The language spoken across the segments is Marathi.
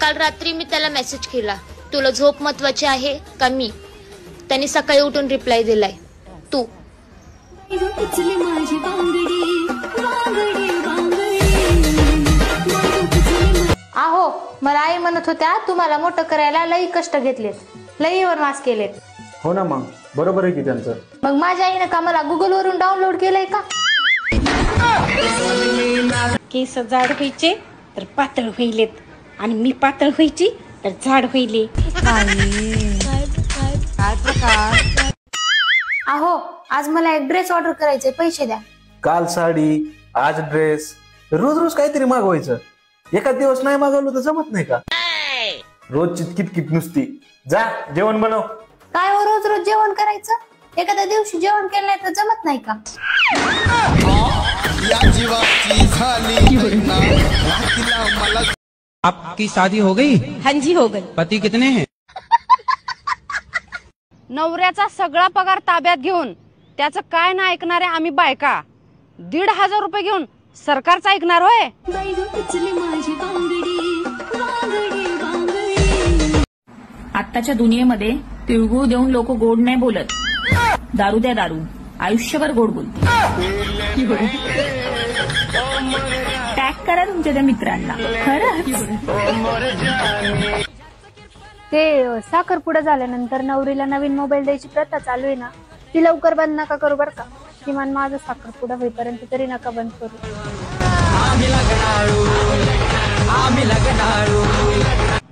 काल रात्री मी त्याला मेसेज केला, तुला झोप महत्वाची आहे का मी? त्याने सकाळी उठून रिप्लाय दिलाय, तू. आहो, मला आई म्हणत होत्या तुम्हाला मोठं करायला लई कष्ट घेतलेत, लईवर मास केलेत. हो ना मग, बरोबर आहे की त्यांचं. मग माझ्या आईनं का मला गुगल वरून डाउनलोड केलंय का? केस जाड व्हायचे तर पातळ व्हायलेत, आणि मी पातळ व्हायची तर जाड व्हायले. आहो, आज मला एक ड्रेस ऑर्डर करायचे, पैसे द्या. काल साडी, आज ड्रेस, रोज रोज काहीतरी मागवायचं. एका दिवस नाही मागवलं तर जमत नाही का? रोज किटकिट नुसती. जा जेवण बनव. काय हो, रोज रोज जेवण करायचं? एखाद्या दिवशी जेवण केलं नाही तर जमत नाही का? आपकी शादी हो गई? हाँ जी हो गई. पति कितने हैं? नवऱ्याचा सगळा पगार ताब्यात घेऊन त्याचं काय ना ऐकणारे आम्ही बायका 1,500 रुपये घेऊन सरकारचं ऐकणार होय? आत्ताच्या दुनियेमध्ये तिळगुळ देऊन लोक गोड नाही बोलत. दारू द्या दारू, आयुष्यभर गोड बोलते. टॅग करा तुमच्या त्या मित्रांना. खरंच ते साखरपुडा झाल्यानंतर नवरीला नवीन मोबाईल द्यायची प्रथा चालू आहे ना, ती लवकर बंद नका करू बर का. किमान माझा साखरपुडा होईपर्यंत तरी नका बंद करू.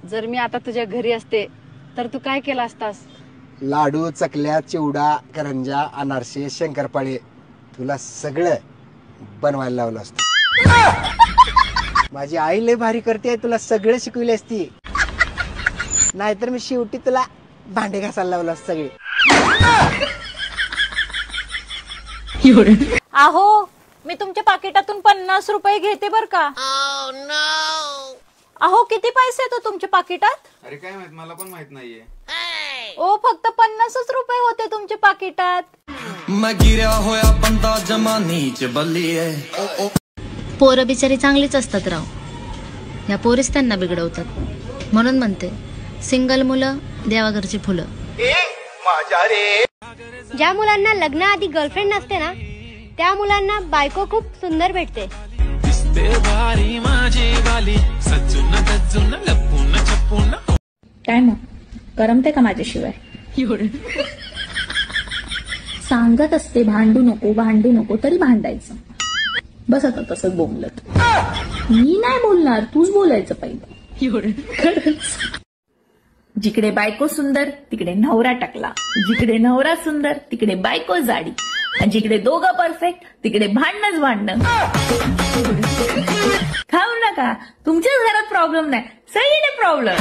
जर मी आता तुझ्या घरी असते तर तू काय केलं असतास? लाडू, चकल्या, चिवडा, करंजा, अनारसे, शंकरपाळे तुला सगळं बनवायला लावलं असतं. माझी आई लय भारी करते, तुला सगळं शिकवली असती. नाहीतर मी शेवटी तुला भांडे घासायला लावलं असतं सगळे. आहो, मी तुमच्या पाकिटातून 50 रुपये घेते बर का. अहो, किती पैसे येतो तुमच्या पाकिटात? अरे काय माहित, मला पण माहित नाहीये. ओ, फक्त 50 रुपये होते तुमच्या पाकिटात. पोरं बिचारी चांगलीच असतात राव, या पोरीच त्यांना बिघडवतात. म्हणून म्हणते, सिंगल मुलं देवाघरची फुलं. ज्या मुलांना लग्नाआधी गर्लफ्रेंड नसते ना, त्या मुलांना बायको खूप सुंदर भेटते. काय मग करमते का माझ्याशिवाय? सांगत असते भांडू नको भांडू नको, तरी भांडायचं. बस आता तसंच बोलत. मी नाही बोलणार, तूच बोलायचं पहिलं. खरंच. जिकडे बायको सुंदर तिकडे नवरा टाकला, जिकडे नवरा सुंदर तिकडे बायको जाडी, आणि जिकडे दोघं परफेक्ट तिकडे भांडणच भांडणं. खाऊ नका, तुमच्याच घरात प्रॉब्लेम नाही, सगळीकडे प्रॉब्लेम.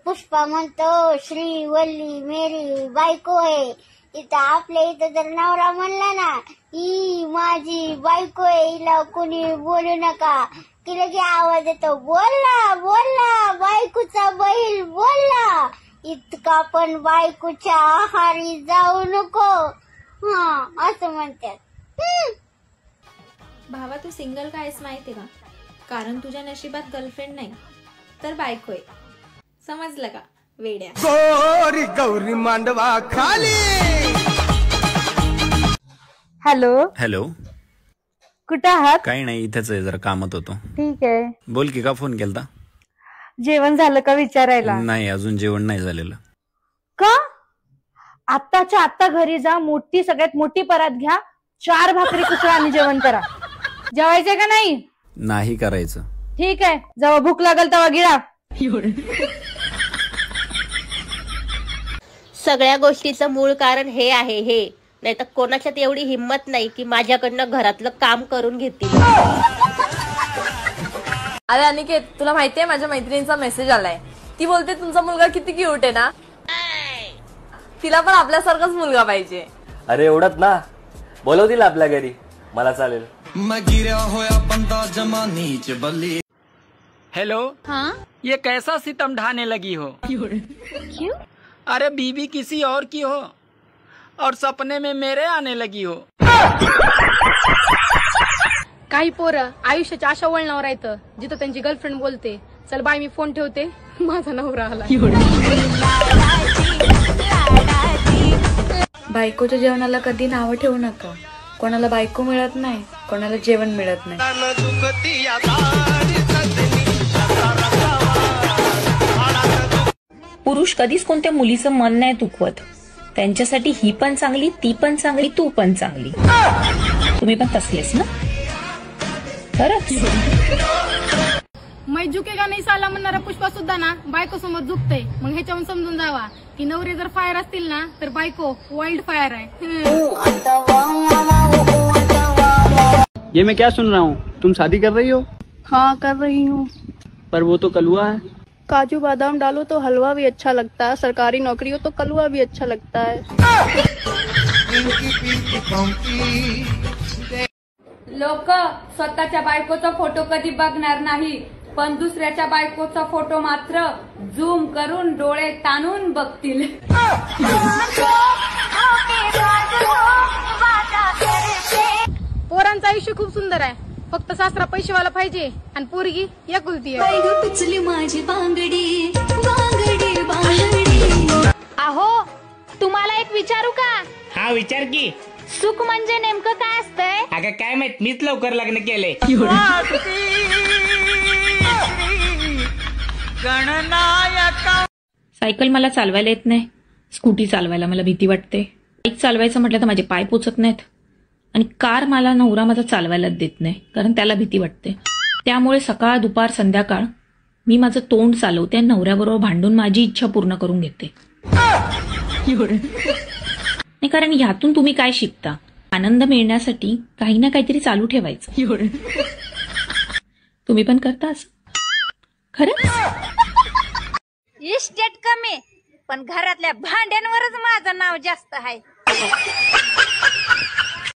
पुष्पा म्हणतो श्रीवल्ली मेरी बायको आहे. इथं आपल्या इथं जर नवरा म्हणला ना, ही माझी बायको आहे, हिला कोणी बोलू नका, की लगे आवाज येतो, बोलला बोलला बायकोचा बैल बोलला. इतका पण बायकोच्या आहारी जाऊ नको, हा असं म्हणतात. भावा, तू सिंगल का आहेस माहितीये का? कारण तुझ्या नशिबात गर्लफ्रेंड नाही तर बायको आहे. समजलं का वेड्या? गौरी गौरी मांडवा खाली. हॅलो हॅलो, कुठं आहात? काही नाही, इथेच आहे, जरा कामात होतो. ठीक आहे. बोल की, का फोन केलता? जेवण झालं का विचारायला? नाही, अजून जेवण नाही झालेलं. का? आत्ताच्या आत्ता घरी जा, मोठी सगळ्यात मोठी परात घ्या, 4 भाकरी कुसळा आणि जेवण करा. जेवायचंय का नाही? नाही करायचं. ठीक आहे, जेव्हा भूक लागल तेव्हा गिळा. सगळ्या गोष्टीचं मूळ कारण हे आहे, हे नाही तर कोणाच्यात एवढी हिंमत नाही की माझ्याकडनं घरातलं काम करून घेतील. अरे अनिकेत, तुला माहितीये माझ्या मैत्रिणीचा मेसेज आलाय. ती बोलते तुमचा मुलगा किती क्यूट आहे ना, तिला पण आपल्यासारखाच मुलगा पाहिजे. अरे एवढंच ना, बोलवतील आपल्या घरी, मला चालेल. हेलो, हाँ? ये कैसा सितम ढाने लगी हो? क्यों? अरे बीवी किसी और की हो और सपने में मेरे आने लगी हो. काही पोरं आयुष्याच्या अशा वळणावर येतं जिथं त्यांची गर्लफ्रेंड बोलते चल बाय मी फोन ठेवते माझा नवरा आला. बायकोच्या जेवणाला कधी नावं ठेवू नका. कोणाला बायको मिळत नाही, कोणाला जेवण मिळत नाही. पुरुष कधीच कोणत्या मुलीचं मन नाही दुखवत. त्यांच्यासाठी ही पण चांगली, ती पण चांगली, तू पण चांगली. तुम्ही पण तसलेच ना खरंच. मै झुकेगा नाही साला म्हणणारा पुष्पा सुद्धा ना बायको समोर झुकते. मग ह्याच्यावरून समजून जावा की नवरे जर फायर असतील ना तर बायको वाइल्ड फायर आहे. ये मैं क्या सुन रहा हूँ, तुम शादी कर रही हो? हाँ कर रही हूँ. पर वो तो कलुआ है. काजू बादाम डालो तो हलवा भी अच्छा लगता है, सरकारी नौकरी हो तो कलवा भी अच्छा लगता है. लोक स्वतःच्या बायकोचा फोटो कधी बघणार नाही, पण दुसऱ्याच्या बायकोचा फोटो मात्र झूम करून डोळे ताणून बघतील. पोरांचं आयुष्य खूप सुंदर आहे, फक्त सासरा पैसेवाला पाहिजे आणि पोरगी एकुलती आहे. अहो तुम्हाला एक विचारू का? हा विचार की. सुख म्हणजे नेमकं काय असतंय? अगं काय माहित, मीच लवकर लग्न केले. सायकल मला चालवायला येत नाही, स्कूटी चालवायला मला भीती वाटते, बाईक चालवायचं म्हटलं तर माझे पाय पोचत नाहीत, आणि कार मला नवरा माझा चालवायलाच देत नाही कारण त्याला भीती वाटते. त्यामुळे सकाळ दुपार संध्याकाळ मी माझं तोंड चालवते आणि नवऱ्याबरोबर भांडून माझी इच्छा पूर्ण करून घेते. नाही, कारण ह्यातून तुम्ही काय शिकता? आनंद मिळण्यासाठी काही ना काहीतरी चालू ठेवायचं. तुम्ही पण करता असं खरंच? इस्टेट कमी पण घरातल्या भांड्यांवरच माझं नाव जास्त आहे.